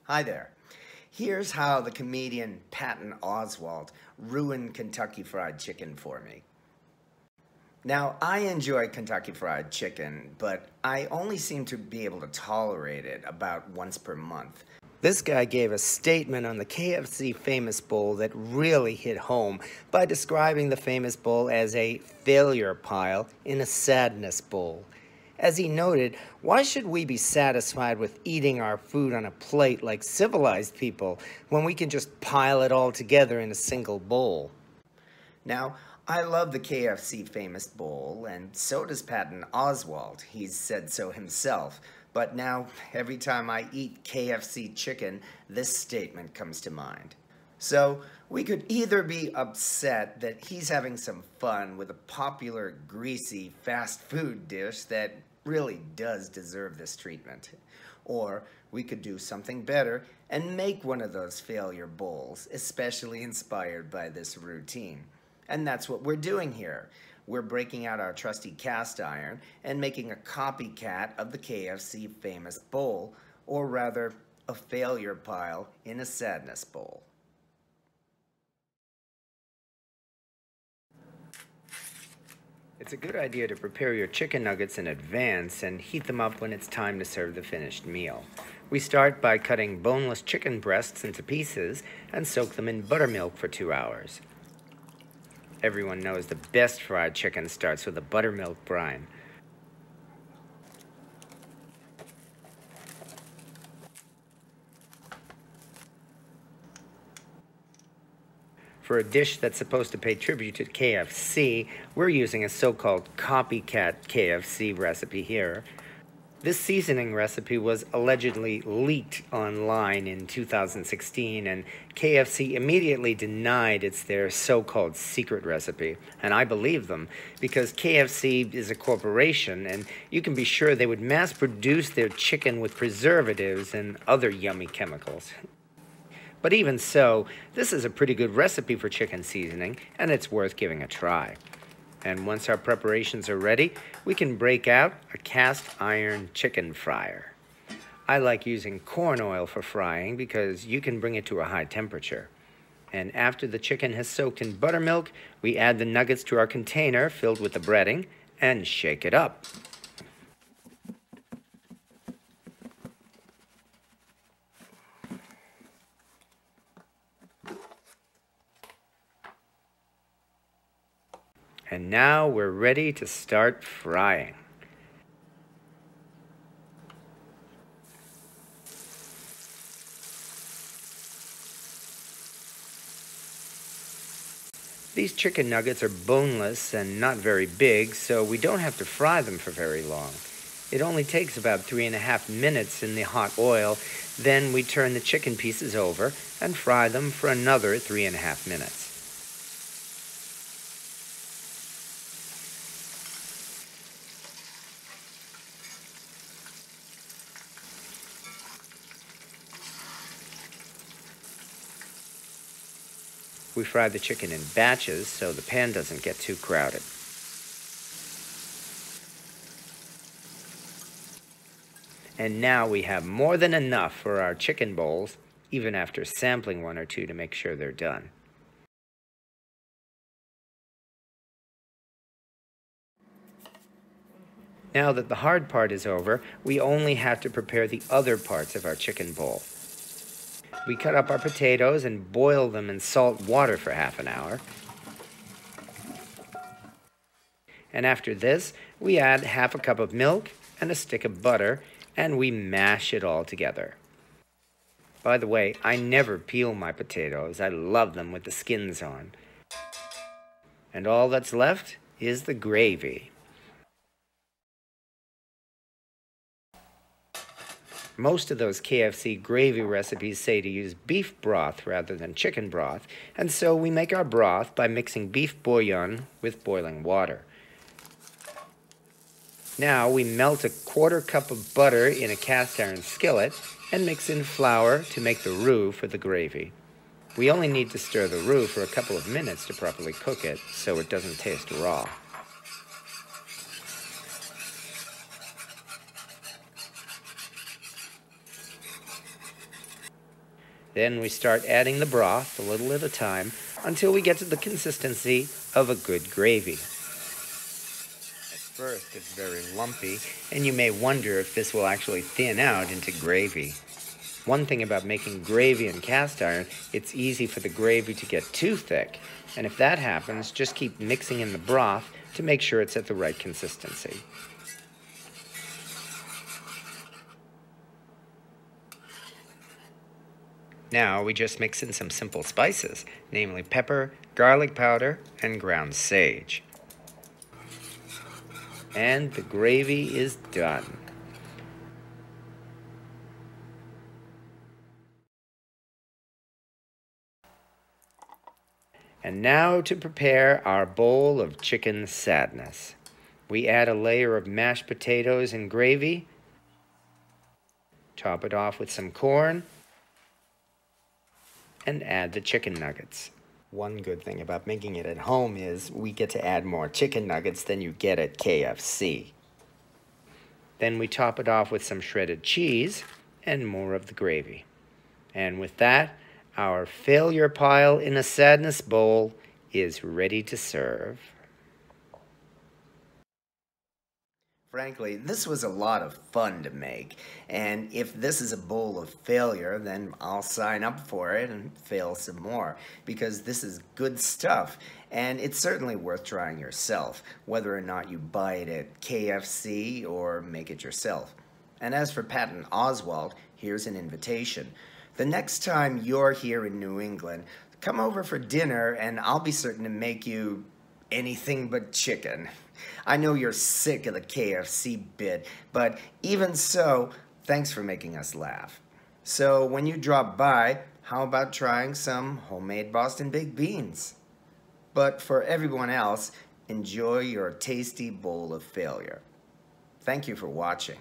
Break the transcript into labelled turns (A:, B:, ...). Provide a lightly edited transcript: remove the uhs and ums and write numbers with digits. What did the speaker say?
A: Hi there. Here's how the comedian Patton Oswalt ruined Kentucky Fried Chicken for me. Now, I enjoy Kentucky Fried Chicken, but I only seem to be able to tolerate it about once per month. This guy gave a statement on the KFC Famous Bowl that really hit home by describing the Famous Bowl as a failure pile in a sadness bowl. As he noted, why should we be satisfied with eating our food on a plate like civilized people when we can just pile it all together in a single bowl? Now, I love the KFC Famous Bowl, and so does Patton Oswalt. He's said so himself. But now, every time I eat KFC chicken, this statement comes to mind. So, we could either be upset that he's having some fun with a popular, greasy, fast food dish that really does deserve this treatment. Or we could do something better and make one of those failure bowls, especially inspired by this routine. And that's what we're doing here. We're breaking out our trusty cast iron and making a copycat of the KFC Famous Bowl, or rather, a failure pile in a sadness bowl. It's a good idea to prepare your chicken nuggets in advance and heat them up when it's time to serve the finished meal. We start by cutting boneless chicken breasts into pieces and soak them in buttermilk for 2 hours. Everyone knows the best fried chicken starts with a buttermilk brine. For a dish that's supposed to pay tribute to KFC, we're using a so-called Copycat KFC recipe here. This seasoning recipe was allegedly leaked online in 2016, and KFC immediately denied it's their so-called secret recipe. And I believe them, because KFC is a corporation, and you can be sure they would mass produce their chicken with preservatives and other yummy chemicals. But even so, this is a pretty good recipe for chicken seasoning, and it's worth giving a try. And once our preparations are ready, we can break out a cast iron chicken fryer. I like using corn oil for frying because you can bring it to a high temperature. And after the chicken has soaked in buttermilk, we add the nuggets to our container filled with the breading and shake it up. And now we're ready to start frying. These chicken nuggets are boneless and not very big, so we don't have to fry them for very long. It only takes about 3.5 minutes in the hot oil. Then we turn the chicken pieces over and fry them for another 3.5 minutes. We fry the chicken in batches so the pan doesn't get too crowded. And now we have more than enough for our chicken bowls, even after sampling 1 or 2 to make sure they're done. Now that the hard part is over, we only have to prepare the other parts of our chicken bowl. We cut up our potatoes and boil them in salt water for half an hour. And after this, we add half a cup of milk and a stick of butter, and we mash it all together. By the way, I never peel my potatoes. I love them with the skins on. And all that's left is the gravy. Most of those KFC gravy recipes say to use beef broth rather than chicken broth, and so we make our broth by mixing beef bouillon with boiling water. Now we melt a 1/4 cup of butter in a cast iron skillet and mix in flour to make the roux for the gravy. We only need to stir the roux for a couple of minutes to properly cook it so it doesn't taste raw.
B: Then we start adding the broth a little at a time until we get to the consistency of a good gravy. At first, it's very lumpy, and you may wonder if this will actually thin out into gravy. One thing about making gravy in cast iron, it's easy for the gravy to get too thick, and if that happens, just keep mixing in the broth to make sure it's at the right consistency. Now we just mix in some simple spices, namely pepper, garlic powder, and ground sage. And the gravy is done. And now to prepare our bowl of chicken sadness. We add a layer of mashed potatoes and gravy, top it off with some corn, and add the chicken nuggets. One good thing about making it at home is we get to add more chicken nuggets than you get at KFC. Then we top it off with some shredded cheese and more of the gravy. And with that, our failure pile in a sadness bowl is ready to serve.
A: Frankly, this was a lot of fun to make, and if this is a bowl of failure, then I'll sign up for it and fail some more, because this is good stuff, and it's certainly worth trying yourself, whether or not you buy it at KFC or make it yourself. And as for Patton Oswalt, here's an invitation. The next time you're here in New England, come over for dinner, and I'll be certain to make you anything but chicken. I know you're sick of the KFC bit, but even so, thanks for making us laugh. So when you drop by, how about trying some homemade Boston baked beans? But for everyone else, enjoy your tasty bowl of failure. Thank you for watching.